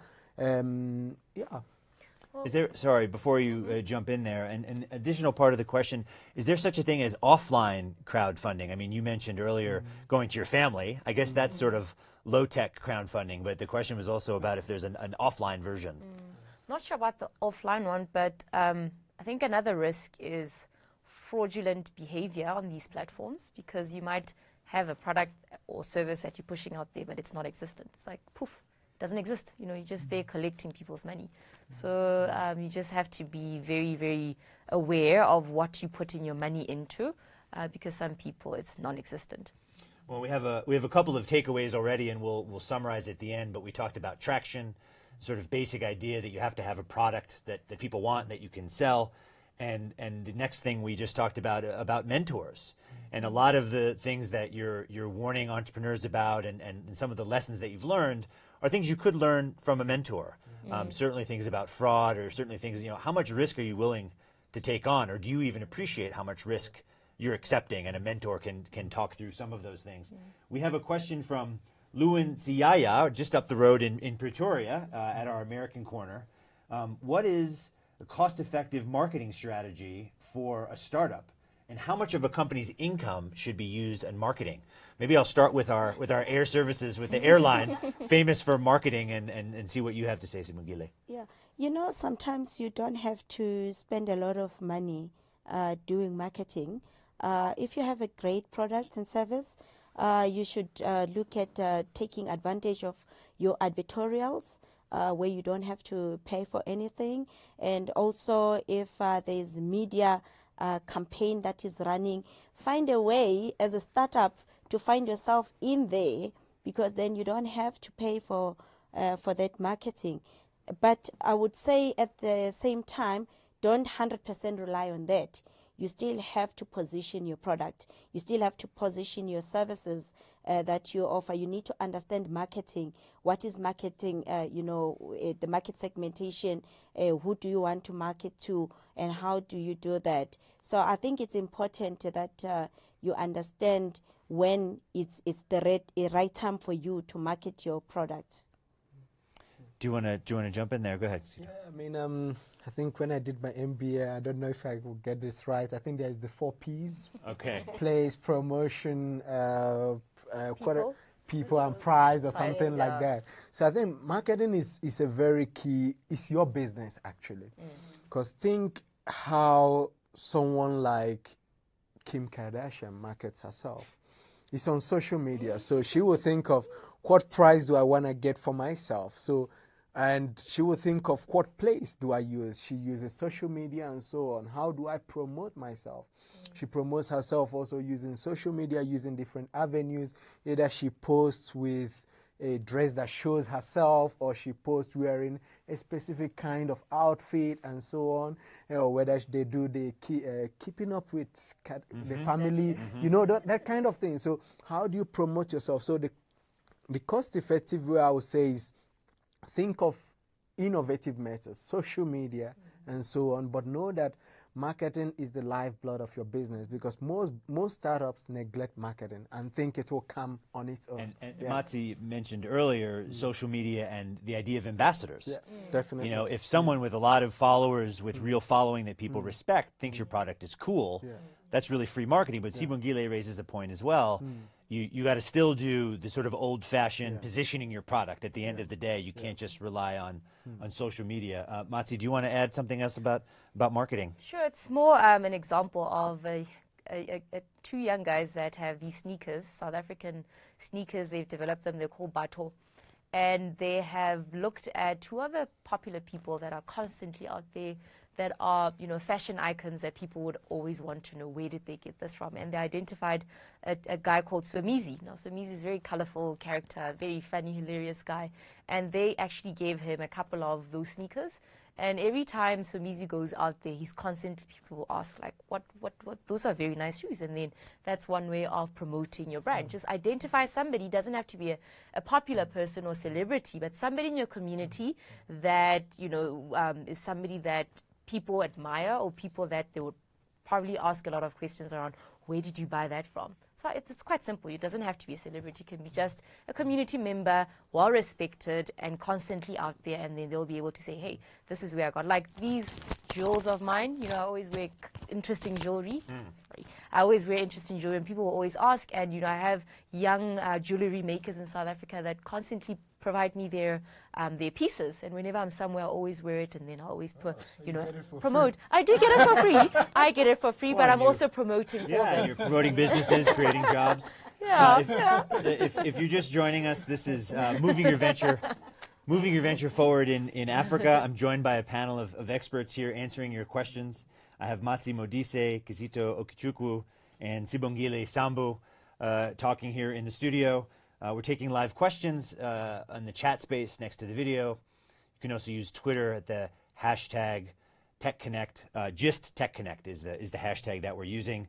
Is there, sorry, before you jump in there, an additional part of the question, is there such a thing as offline crowdfunding? I mean, you mentioned earlier going to your family. I guess that's sort of low-tech crowdfunding, but the question was also about if there's an offline version. Not sure about the offline one, but I think another risk is fraudulent behavior on these platforms because you might have a product or service that you're pushing out there, but it's not existent. It's like, poof, doesn't exist. You know, you're just there collecting people's money. So you just have to be very, very aware of what you put in your money into, because some people it's non-existent. Well, we have a couple of takeaways already, and we'll summarize at the end. But we talked about traction, sort of basic idea that you have to have a product that people want, that you can sell, and the next thing we just talked about mentors, and a lot of the things that you're warning entrepreneurs about, and some of the lessons that you've learned are things you could learn from a mentor. Certainly things about fraud, or certainly things, you know, how much risk are you willing to take on, or do you even appreciate how much risk you're accepting? And a mentor can talk through some of those things. We have a question from Luan Siaya, just up the road in Pretoria, at our American corner. What is a cost-effective marketing strategy for a startup, and how much of a company's income should be used in marketing? Maybe I'll start with our air services, with the airline, famous for marketing, and see what you have to say, Sibongile. Yeah, you know, sometimes you don't have to spend a lot of money doing marketing. If you have a great product and service, you should look at taking advantage of your advertorials, where you don't have to pay for anything. And also, if there's media campaign that is running, find a way as a startup to find yourself in there, because then you don't have to pay for that marketing. But I would say at the same time, don't 100% rely on that. You still have to position your product. You still have to position your services that you offer. You need to understand marketing. What is marketing? The market segmentation. Who do you want to market to, and how do you do that? So I think it's important that you understand when it's the right time for you to market your product. Do you want to jump in there? Go ahead. Yeah, I mean, I think when I did my MBA, I don't know if I will get this right. I think there's the 4 Ps. Okay. Place, promotion, people and price, or something like that. So I think marketing is a very key. It's your business, actually. Because think how someone like Kim Kardashian markets herself. It's on social media. So she will think of, what price do I want to get for myself? So, and she will think of, what place do I use? She uses social media and so on. How do I promote myself? She promotes herself also using social media, using different avenues. Either she posts with a dress that shows herself, or she posts wearing a specific kind of outfit and so on, or whether they do the keeping up with the family, you know, that kind of thing. So how do you promote yourself? So the cost-effective way I would say is think of innovative methods, social media and so on, but know that marketing is the lifeblood of your business, because most startups neglect marketing and think it will come on its own. And Matsi mentioned earlier social media and the idea of ambassadors. Yeah, definitely. You know, if someone with a lot of followers, with real following that people respect, thinks your product is cool, that's really free marketing. But Sibongile raises a point as well. You got to still do the sort of old-fashioned positioning your product. At the end of the day, you can't just rely on social media. Matsi, do you want to add something else about marketing? Sure, it's more an example of 2 young guys that have these sneakers, South African sneakers. They've developed them. They're called Bato. And they have looked at 2 other popular people that are constantly out there, that are, you know, fashion icons that people would always want to know, where did they get this from? And they identified a guy called Somizi. Now, Somizi is a very colorful character, very funny, hilarious guy. And they actually gave him a couple of those sneakers. And every time Somizi goes out there, he's constantly, people will ask, like, what, those are very nice shoes. And then that's one way of promoting your brand. Just identify somebody, doesn't have to be a popular person or celebrity, but somebody in your community that, you know, is somebody that people admire, or people that they would probably ask a lot of questions around, where did you buy that from? So it's quite simple. It doesn't have to be a celebrity. It can be just a community member, well respected and constantly out there, and then they'll be able to say, hey, this is where I got, like these jewels of mine. You know, I always wear interesting jewelry. I always wear interesting jewelry, and people will always ask. And, you know, I have young jewelry makers in South Africa that constantly provide me their pieces, and whenever I'm somewhere, I always wear it, and then I always promote. I do get it for free. I get it for free, but I'm also promoting for them. You're promoting businesses, creating jobs. Yeah, if you're just joining us, this is Moving Your Venture moving your venture forward in Africa. I'm joined by a panel of experts here answering your questions. I have Matsi Modise, Kizito Okichukwu, and Sibongile Sambu talking here in the studio. We're taking live questions on the chat space next to the video. You can also use Twitter at the hashtag TechConnect. Just TechConnect is the hashtag that we're using,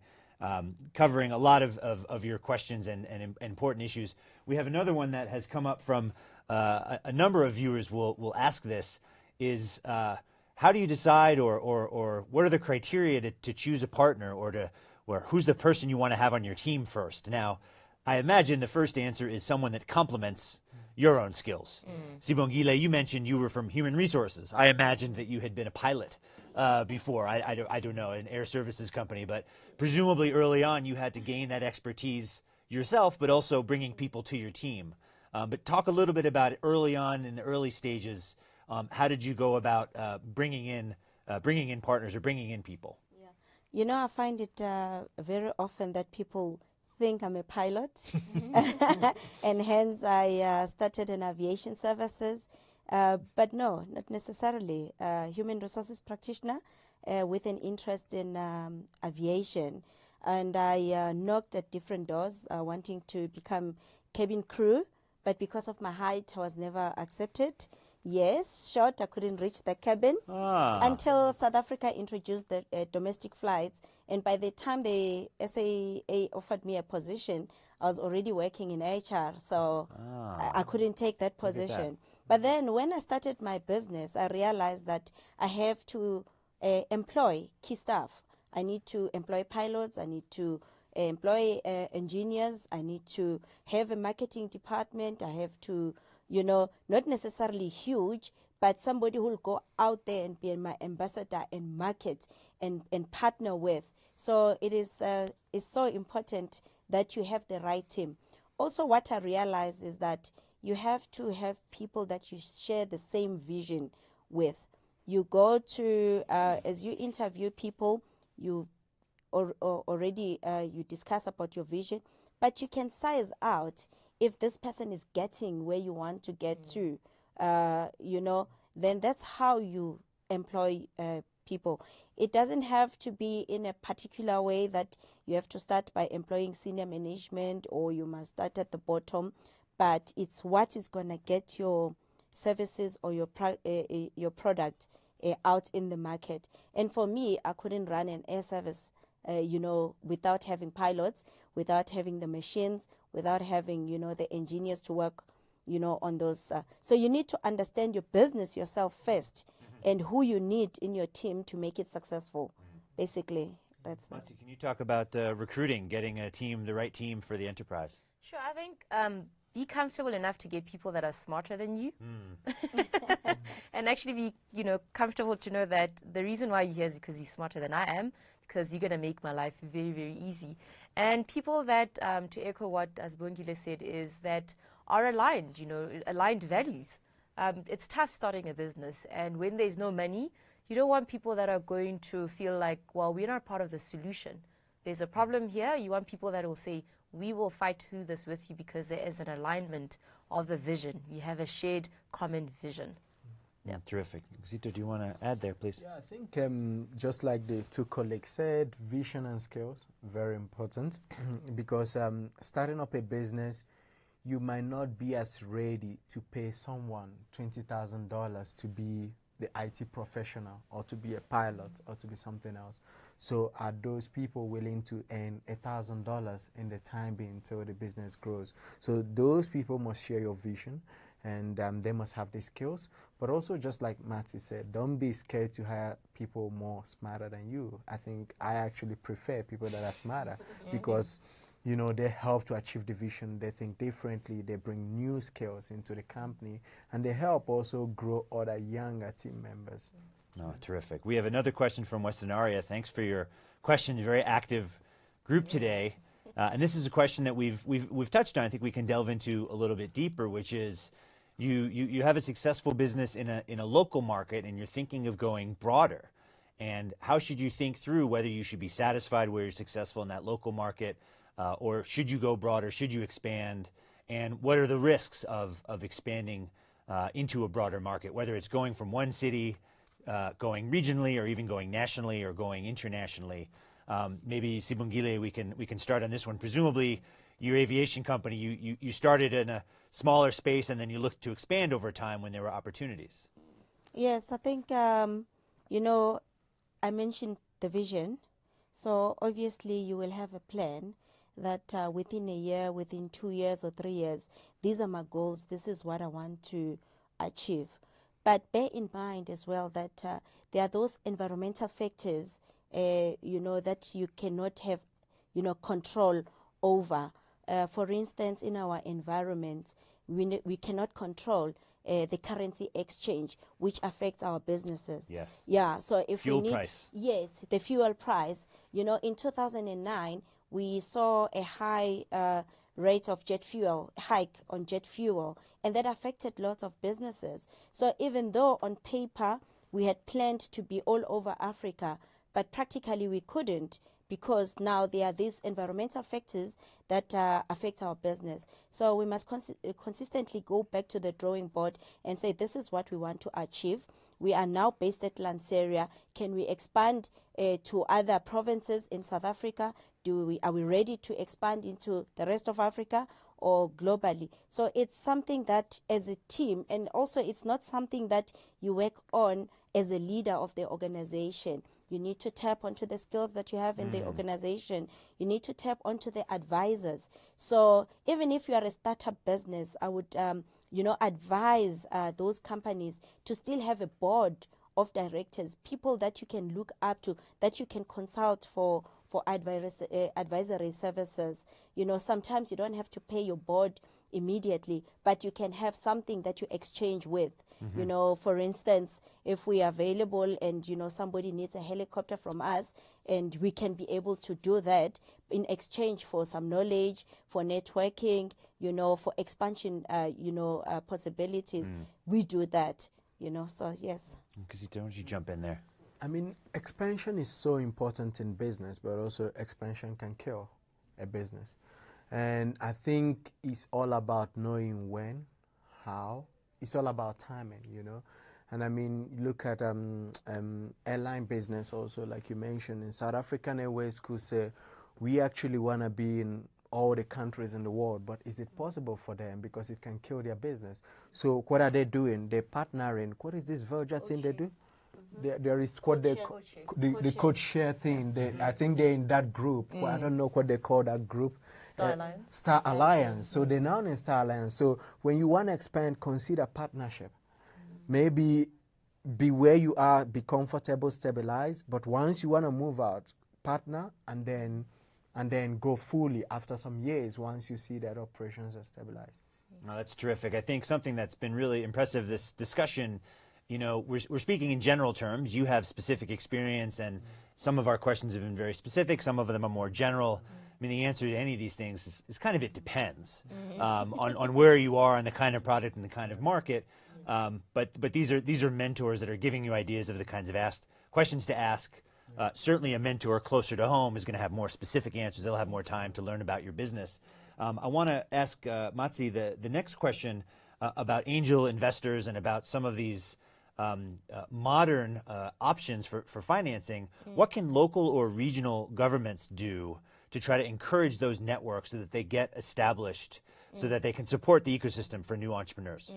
covering a lot of your questions and important issues. We have another one that has come up from a number of viewers will ask this, is how do you decide or what are the criteria to choose a partner or who's the person you want to have on your team first? Now, I imagine the first answer is someone that complements your own skills. Sibongile, you mentioned you were from human resources. I imagined that you had been a pilot before. I don't know, an air services company, but presumably early on you had to gain that expertise yourself, but also bringing people to your team. But talk a little bit about it early on in the early stages. How did you go about bringing in partners or bringing in people? Yeah. You know, I find it very often that people think I'm a pilot, and hence I started in aviation services. But no, not necessarily. Human resources practitioner with an interest in aviation. And I knocked at different doors wanting to become cabin crew, but because of my height, I was never accepted. Yes, short, I couldn't reach the cabin until South Africa introduced the domestic flights. And by the time the SAA offered me a position, I was already working in HR, so I couldn't take that position. But then when I started my business, I realized that I have to employ key staff. I need to employ pilots, I need to employ engineers, I need to have a marketing department, I have to, you know, not necessarily huge, but somebody who will go out there and be my ambassador and market and partner with. So it is it's so important that you have the right team. Also, what I realize is that you have to have people that you share the same vision with. You go to, as you interview people, you already you discuss about your vision, but you can size out if this person is getting where you want to get to, you know, then that's how you employ people. It doesn't have to be in a particular way that you have to start by employing senior management or you must start at the bottom, but it's what is going to get your services or your product out in the market. And for me, I couldn't run an air service, you know, without having pilots, without having the machines, without having, you know, the engineers to work, you know, on those. So you need to understand your business yourself first and who you need in your team to make it successful. Basically, that's it. Matsi, can you talk about recruiting, getting a team, the right team for the enterprise? Sure, I think be comfortable enough to get people that are smarter than you. And actually be, you know, comfortable to know that the reason why you're here is because you're smarter than I am, because you're going to make my life very, very easy. And people that, to echo what Sibongile said, is that are aligned, you know, aligned values. It's tough starting a business, and when there's no money, you don't want people that are going to feel like, well, we're not part of the solution. There's a problem here. You want people that will say, we will fight through this with you because there is an alignment of the vision. You have a shared common vision. Yeah, terrific. Zito, do you want to add there, please? Yeah, I think just like the two colleagues said, vision and skills, very important because starting up a business, you might not be as ready to pay someone $20,000 to be the IT professional or to be a pilot or to be something else. So are those people willing to earn $1,000 in the time being until the business grows? So those people must share your vision and they must have the skills. But also, just like Matsi said, don't be scared to hire people more smarter than you. I think I actually prefer people that are smarter because, you know, they help to achieve the vision. They think differently. They bring new skills into the company, and they help also grow other younger team members. Oh, terrific. We have another question from Western Aria. Thanks for your question. A very active group today. And this is a question that we've touched on. I think we can delve into a little bit deeper, which is you have a successful business in a local market, and you're thinking of going broader. And how should you think through whether you should be satisfied where you're successful in that local market, or should you go broader? Should you expand? And what are the risks of expanding into a broader market, whether it's going from one city, going regionally, or even going nationally or going internationally. Maybe Sibongile, we can start on this one. Presumably, your aviation company, you started in a smaller space and then you looked to expand over time when there were opportunities. Yes, I think, I mentioned the vision. So obviously you will have a plan that within a year, within 2 years or 3 years, these are my goals, this is what I want to achieve. But bear in mind as well that there are those environmental factors, that you cannot have, control over. For instance, in our environment, we cannot control the currency exchange, which affects our businesses. Yes. Yeah. So if fuel we need, price. yes, the fuel price. In 2009, we saw a high rate of jet fuel, hike on jet fuel, and that affected lots of businesses. So even though on paper we had planned to be all over Africa, but practically we couldn't, because now there are these environmental factors that affect our business. So we must consistently go back to the drawing board and say, this is what we want to achieve. We are now based at Lanseria. Can we expand to other provinces in South Africa? Are we ready to expand into the rest of Africa or globally? So it's something that as a team, and also it's not something that you work on as a leader of the organization. You need to tap onto the skills that you have in the organization. You need to tap onto the advisors. So even if you are a startup business, I would, advise those companies to still have a board of directors, people that you can look up to, that you can consult for advisory services. Sometimes you don't have to pay your board immediately, but you can have something that you exchange with. For instance, if we are available and, somebody needs a helicopter from us, and we can be able to do that in exchange for some knowledge, for networking, for expansion, possibilities, we do that, so yes. Kizito, why don't you jump in there? I mean, expansion is so important in business, but also expansion can kill a business. And I think it's all about knowing when, how. It's all about timing, And I mean, look at airline business also, like you mentioned. In South African Airways could say, we actually want to be in all the countries in the world, but is it possible for them? Because it can kill their business. So what are they doing? They're partnering. What is this Virgin thing they do? There is what the code share thing. I think they're in that group. Well, I don't know what they call that group. Star Alliance. Star Alliance. So they're now in Star Alliance. So when you want to expand, consider partnership. Maybe be where you are, be comfortable, stabilize. But once you want to move out, partner, and then go fully after some years once you see that operations are stabilized. No, that's terrific. I think something that's been really impressive, this discussion, we're speaking in general terms. You have specific experience, and some of our questions have been very specific. Some of them are more general. I mean, the answer to any of these things is kind of it depends on where you are and the kind of product and the kind of market. But these are mentors that are giving you ideas of the kinds of questions to ask. Certainly a mentor closer to home is going to have more specific answers. They'll have more time to learn about your business. I want to ask Matsi the next question about angel investors and about some of these modern options for financing. What can local or regional governments do to try to encourage those networks so that they get established, so that they can support the ecosystem for new entrepreneurs?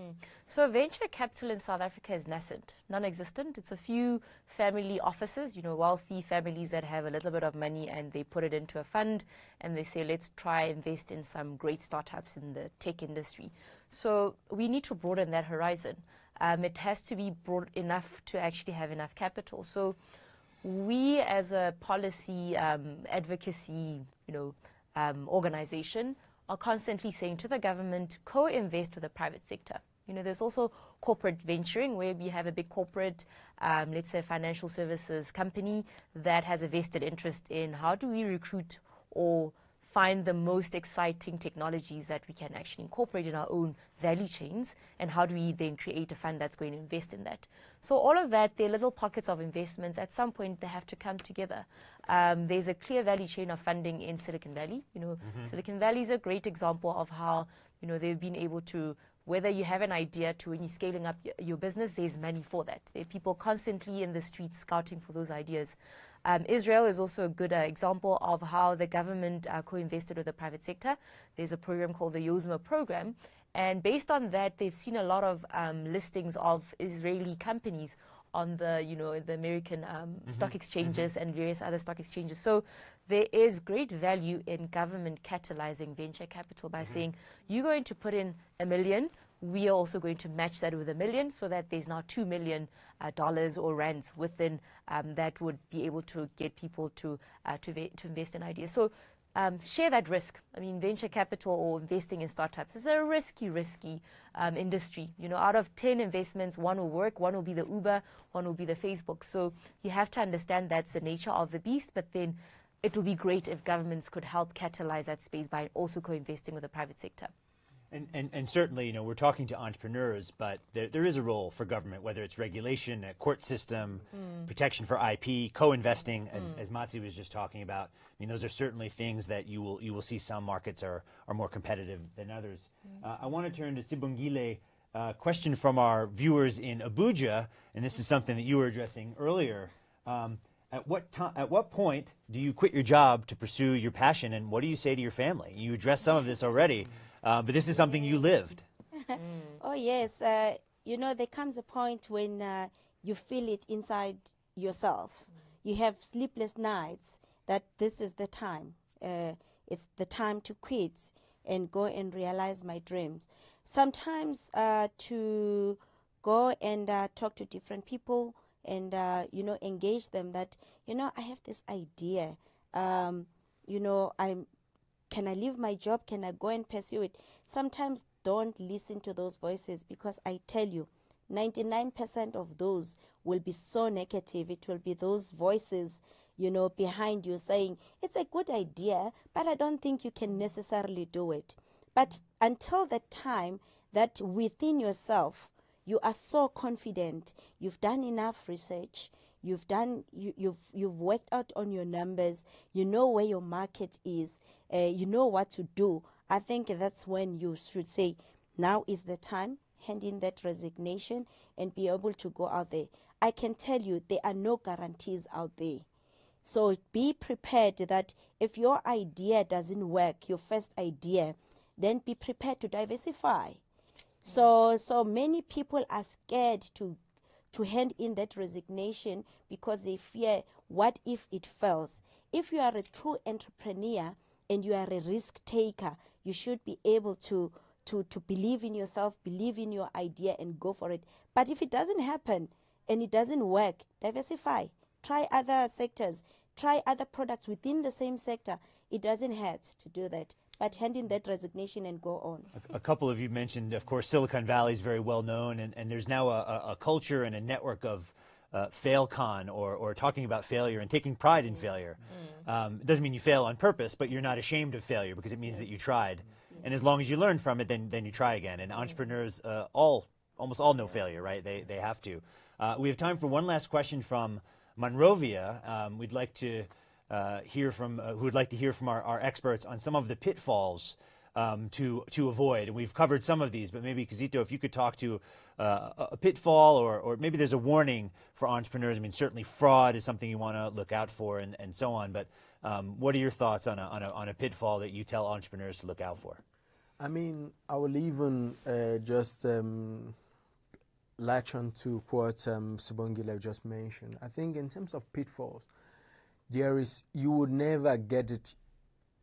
So venture capital in South Africa is nascent, non-existent. It's a few family offices, wealthy families that have a little bit of money and they put it into a fund and they say, let's try invest in some great startups in the tech industry. So we need to broaden that horizon. It has to be broad enough to actually have enough capital. So we as a policy advocacy, organization are constantly saying to the government, co-invest with the private sector. There's also corporate venturing where we have a big corporate, let's say financial services company that has a vested interest in how do we recruit or find the most exciting technologies that we can actually incorporate in our own value chains, and how do we then create a fund that's going to invest in that. So all of that, they're little pockets of investments. At some point, they have to come together. There's a clear value chain of funding in Silicon Valley. Silicon Valley is a great example of how they've been able to whether you have an idea to when you're scaling up your business, there's money for that. There are people constantly in the streets scouting for those ideas. Israel is also a good example of how the government co-invested with the private sector. There's a program called the Yozma program, and based on that, they've seen a lot of listings of Israeli companies on the, the American stock exchanges and various other stock exchanges. So there is great value in government catalyzing venture capital by saying, you're going to put in $1 million, we are also going to match that with $1 million, so that there's now $2 million or rands within that would be able to get people to invest in ideas. So share that risk. I mean, venture capital or investing in startups is a risky industry. Out of 10 investments, 1 will work, 1 will be the Uber, 1 will be the Facebook. So you have to understand that's the nature of the beast, but then it would be great if governments could help catalyze that space by also co-investing with the private sector. And certainly, we're talking to entrepreneurs, but there is a role for government, whether it's regulation, a court system, protection for IP, co-investing, as Matsi was just talking about. I mean, those are certainly things that you will see some markets are more competitive than others. I want to turn to Sibongile. Question from our viewers in Abuja, and this is something that you were addressing earlier. At what point do you quit your job to pursue your passion, and what do you say to your family? You addressed some of this already. But this is something you lived. Oh, yes. There comes a point when you feel it inside yourself. You have sleepless nights that this is the time. It's the time to quit and go and realize my dreams. Sometimes to go and talk to different people and, engage them that, I have this idea. Can I leave my job? Can I go and pursue it? Sometimes don't listen to those voices, because I tell you, 99% of those will be so negative. It will be those voices, behind you saying, it's a good idea, but I don't think you can necessarily do it. But until the time that within yourself, you are so confident, you've done enough research, you've worked out on your numbers, you know where your market is, you know what to do. I think that's when you should say, now is the time, hand in that resignation and be able to go out there. I can tell you there are no guarantees out there. So be prepared that if your idea doesn't work, your first idea, then be prepared to diversify. So many people are scared to hand in that resignation because they fear, what if it fails? If you are a true entrepreneur and you are a risk taker, you should be able to believe in yourself, believe in your idea and go for it. But if it doesn't happen and it doesn't work, diversify. Try other sectors. Try other products within the same sector. It doesn't hurt to do that. But hand in that resignation and go on. A couple of you mentioned, of course, Silicon Valley is very well known, and there's now a culture and a network of failcon, or talking about failure and taking pride in failure. It doesn't mean you fail on purpose, but you're not ashamed of failure because it means that you tried. And as long as you learn from it, then you try again. And entrepreneurs almost all know failure, right? They have to. We have time for one last question from Monrovia. We'd like to hear from who would like to hear from our experts on some of the pitfalls to avoid. And we've covered some of these, but maybe Kizito, if you could talk to a pitfall, or maybe there's a warning for entrepreneurs. I mean, certainly fraud is something you want to look out for, and so on. But what are your thoughts on a pitfall that you tell entrepreneurs to look out for? I mean, I will even just latch on to what Sibongile just mentioned. I think in terms of pitfalls, you would never get it.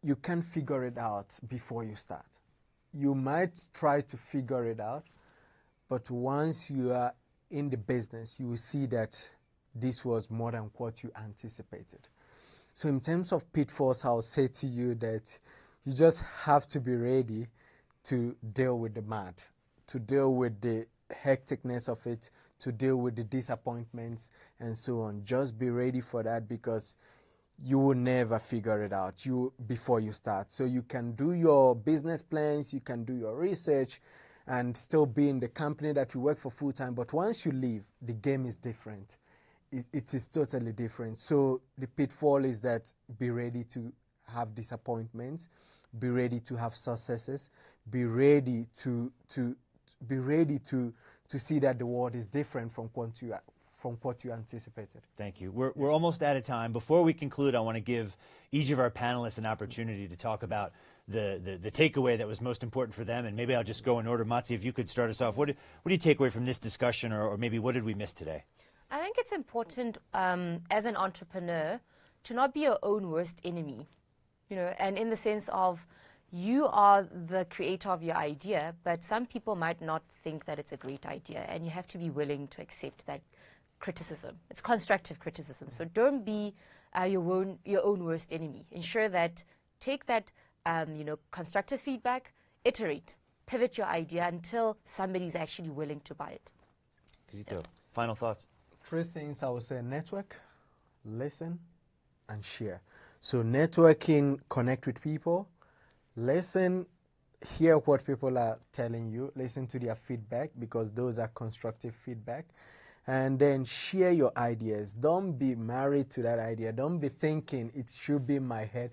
You can't figure it out before you start. You might try to figure it out, but once you are in the business, you will see that this was more than what you anticipated. So in terms of pitfalls, I'll say to you that you just have to be ready to deal with the mud, to deal with the hecticness of it, to deal with the disappointments and so on. Just be ready for that, because you will never figure it out before you start. So you can do your business plans, you can do your research, and still be in the company that you work for full time. But once you leave, the game is different. It is totally different. So the pitfall is that be ready to have disappointments, be ready to have successes, be ready to be ready to see that the world is different from what you anticipated. Thank you. We're almost out of time. Before we conclude, I want to give each of our panelists an opportunity to talk about the takeaway that was most important for them, and maybe I'll just go in order. Matsi, if you could start us off, what do you take away from this discussion, or maybe what did we miss today? I think it's important as an entrepreneur to not be your own worst enemy, and in the sense of you are the creator of your idea, but some people might not think that it's a great idea, and you have to be willing to accept that criticism. It's constructive criticism. So don't be your own worst enemy. Ensure that, take that constructive feedback, iterate, pivot your idea until somebody's actually willing to buy it. Kizito, final thoughts? 3 things I would say: network, listen, and share. So networking, connect with people, listen, hear what people are telling you, listen to their feedback, because those are constructive feedback, and then share your ideas. Don't be married to that idea. Don't be thinking it should be in my head.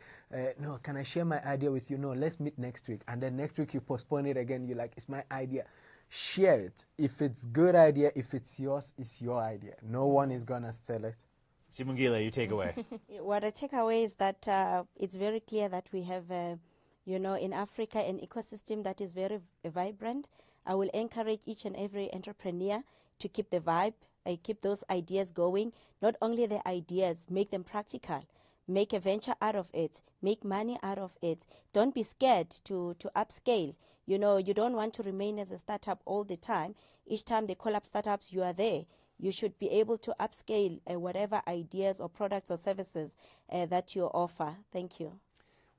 No, can I share my idea with you? No, let's meet next week. And then next week you postpone it again. You're like, it's my idea. Share it. If it's a good idea, if it's yours, it's your idea. No one is going to sell it. Simungile, you take away. What I take away is that it's very clear that we have, in Africa, an ecosystem that is very vibrant. I will encourage each and every entrepreneur to keep the vibe, keep those ideas going. Not only the ideas, make them practical. Make a venture out of it. Make money out of it. Don't be scared to upscale. You don't want to remain as a startup all the time. Each time they call up startups, you are there. You should be able to upscale whatever ideas or products or services that you offer. Thank you.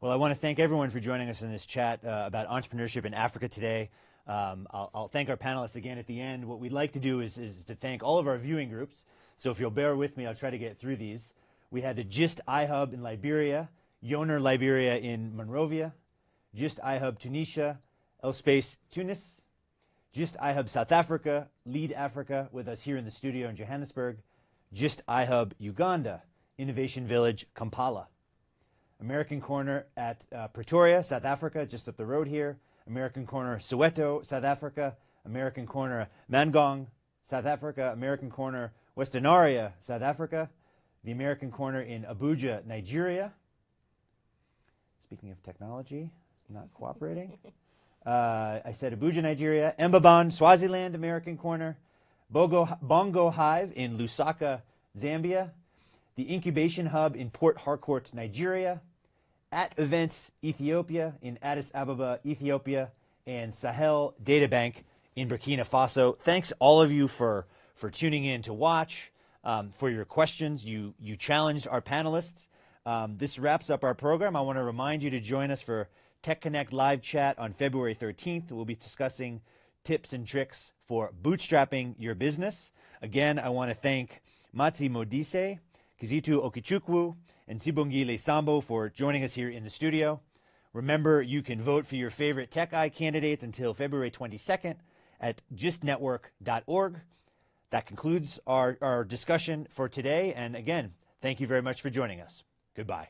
Well, I want to thank everyone for joining us in this chat about entrepreneurship in Africa today. I'll thank our panelists again at the end. What we'd like to do is to thank all of our viewing groups. So if you'll bear with me, I'll try to get through these. We had the GIST iHub in Liberia, Yoner Liberia in Monrovia, GIST iHub Tunisia, Elspace Tunis, GIST iHub South Africa, Lead Africa with us here in the studio in Johannesburg, GIST iHub Uganda, Innovation Village, Kampala, American Corner at Pretoria, South Africa, just up the road here, American Corner Soweto, South Africa, American Corner Mangong, South Africa, American Corner Western Aria, South Africa, the American Corner in Abuja, Nigeria. Speaking of technology, it's not cooperating. I said Abuja, Nigeria, Mbaban, Swaziland, American Corner, Bongo Hive in Lusaka, Zambia, the Incubation Hub in Port Harcourt, Nigeria, At Events Ethiopia in Addis Ababa, Ethiopia, and Sahel Data Bank in Burkina Faso. Thanks all of you for tuning in to watch, for your questions. You challenged our panelists. This wraps up our program. I want to remind you to join us for Tech Connect live chat on February 13th. We'll be discussing tips and tricks for bootstrapping your business. Again, I want to thank Matsi Modise, Kizito Okichukwu, and Sibongile Sambo for joining us here in the studio. Remember, you can vote for your favorite Tech Eye candidates until February 22nd at gistnetwork.org. That concludes our discussion for today. And again, thank you very much for joining us. Goodbye.